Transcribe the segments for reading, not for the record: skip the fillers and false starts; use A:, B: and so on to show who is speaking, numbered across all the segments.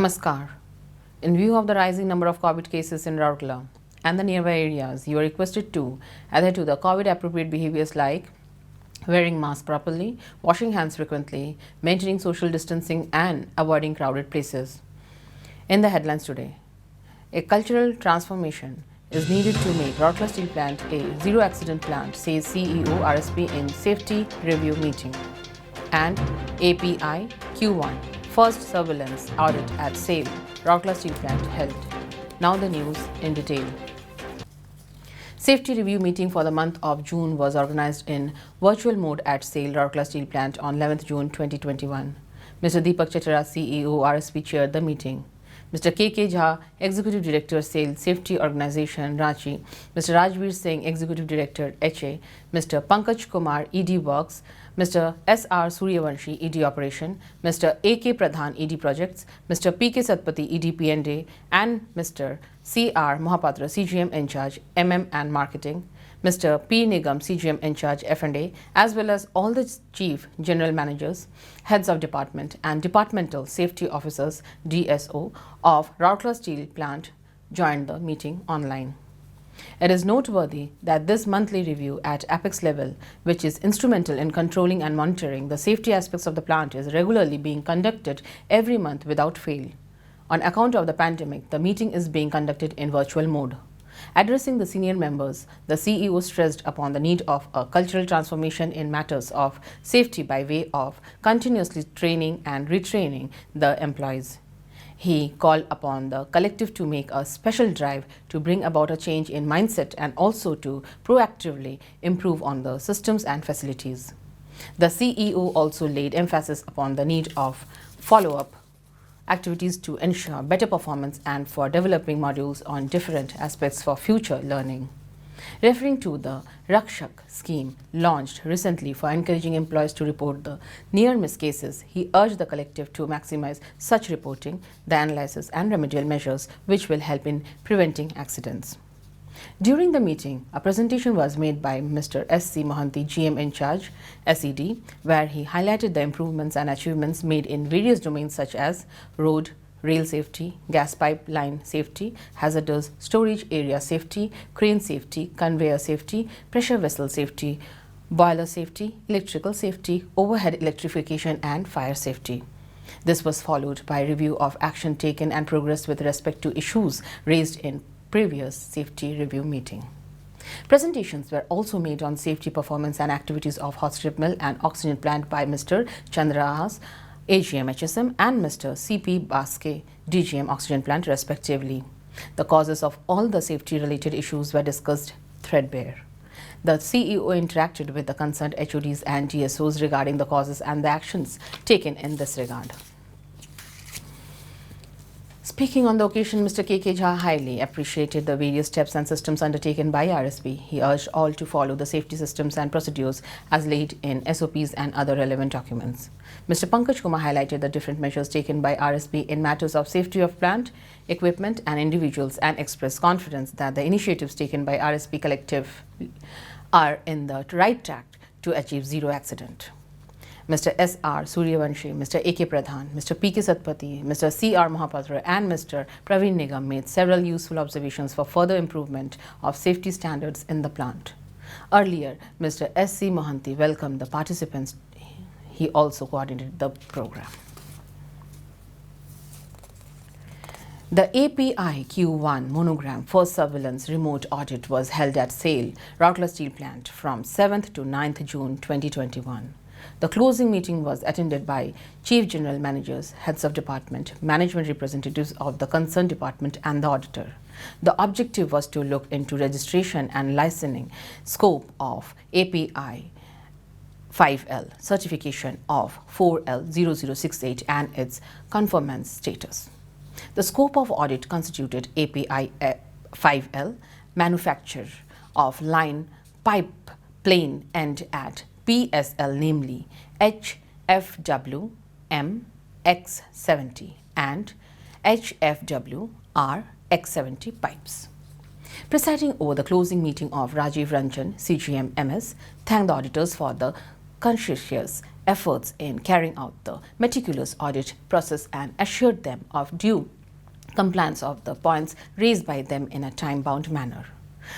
A: Namaskar. In view of the rising number of COVID cases in Rourkela and the nearby areas, you are requested to adhere to the COVID-appropriate behaviors like wearing masks properly, washing hands frequently, maintaining social distancing and avoiding crowded places. In the headlines today, a cultural transformation is needed to make Rourkela Steel Plant a zero-accident plant, says CEO RSP in safety review meeting. And API Q1 first surveillance audit at SAIL, Rourkela Steel Plant held. Now the news in detail. Safety review meeting for the month of June was organized in virtual mode at SAIL, Rourkela Steel Plant on 11th June 2021. Mr. Deepak Chetara, CEO RSP, chaired the meeting. Mr. K.K. Jha, Executive Director, SAIL Safety Organization, Ranchi, Mr. Rajveer Singh, Executive Director, HA, Mr. Pankaj Kumar, ED Works, Mr. S.R. Suryavanshi, ED Operation, Mr. A.K. Pradhan, ED Projects, Mr. P.K. Satpathy, ED P&A, and Mr. C.R. Mohapatra, CGM in charge, MM and Marketing, Mr. P. Nigam, CGM in charge, F&A, as well as all the Chief General Managers, Heads of Department and Departmental Safety Officers, DSO, of Rourkela Steel Plant joined the meeting online. It is noteworthy that this monthly review at apex level, which is instrumental in controlling and monitoring the safety aspects of the plant, is regularly being conducted every month without fail. On account of the pandemic, the meeting is being conducted in virtual mode. Addressing the senior members, the CEO stressed upon the need of a cultural transformation in matters of safety by way of continuously training and retraining the employees. He called upon the collective to make a special drive to bring about a change in mindset and also to proactively improve on the systems and facilities. The CEO also laid emphasis upon the need of follow-up activities to ensure better performance and for developing modules on different aspects for future learning. Referring to the Rakshak scheme launched recently for encouraging employees to report the near-miss cases, he urged the collective to maximize such reporting, the analysis and remedial measures which will help in preventing accidents. During the meeting, a presentation was made by Mr. S.C. Mohanty, GM in charge, SED, where he highlighted the improvements and achievements made in various domains such as road, rail safety, gas pipeline safety, hazardous storage area safety, crane safety, conveyor safety, pressure vessel safety, boiler safety, electrical safety, overhead electrification and fire safety. This was followed by a review of action taken and progress with respect to issues raised in previous safety review meeting. Presentations were also made on safety performance and activities of hot strip mill and oxygen plant by Mr. Chandrahas, AGM HSM, and Mr. C.P. Baske, DGM oxygen plant respectively. The causes of all the safety related issues were discussed threadbare. The CEO interacted with the concerned HODs and DSOs regarding the causes and the actions taken in this regard. Speaking on the occasion, Mr. K.K. Jha highly appreciated the various steps and systems undertaken by RSP. He urged all to follow the safety systems and procedures as laid in SOPs and other relevant documents. Mr. Pankaj Kumar highlighted the different measures taken by RSP in matters of safety of plant, equipment and individuals and expressed confidence that the initiatives taken by RSP collective are in the right track to achieve zero accident. Mr. S.R. Suryavanshi, Mr. A.K. Pradhan, Mr. P.K. Satpathy, Mr. C.R. Mohapatra and Mr. Praveen Nigam made several useful observations for further improvement of safety standards in the plant. Earlier, Mr. S.C. Mohanty welcomed the participants. He also coordinated the program. The API Q1 monogram first surveillance remote audit was held at SAIL, Rourkela Steel Plant from 7th to 9th June 2021. The closing meeting was attended by Chief General Managers, Heads of Department, Management Representatives of the concerned department and the auditor. The objective was to look into registration and licensing scope of API 5L, certification of 4L0068 and its conformance status. The scope of audit constituted API 5L, manufacture of line pipe plain end at PSL, namely HFW MX70 and HFW RX70 pipes. Presiding over the closing meeting of Rajiv Ranjan, CGM MS, thanked the auditors for the conscientious efforts in carrying out the meticulous audit process and assured them of due compliance of the points raised by them in a time-bound manner.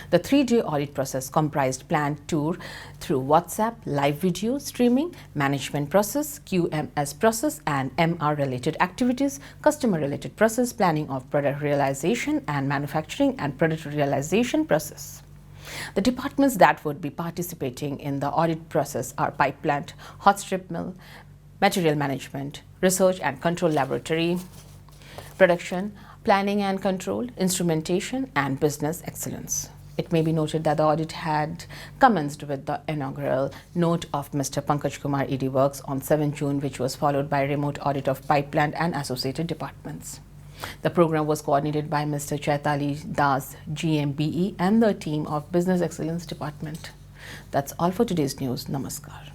A: The 3-day audit process comprised planned tour through WhatsApp, live video streaming, management process, QMS process and MR-related activities, customer-related process, planning of product realization and manufacturing and product realization process. The departments that would be participating in the audit process are pipe plant, hot strip mill, material management, research and control laboratory, production, planning and control, instrumentation and business excellence. It may be noted that the audit had commenced with the inaugural note of Mr. Pankaj Kumar ED Works on 7 June, which was followed by remote audit of pipe plant and associated departments. The program was coordinated by Mr. Chaitali Das, GMBE, and the team of Business Excellence Department. That's all for today's news. Namaskar.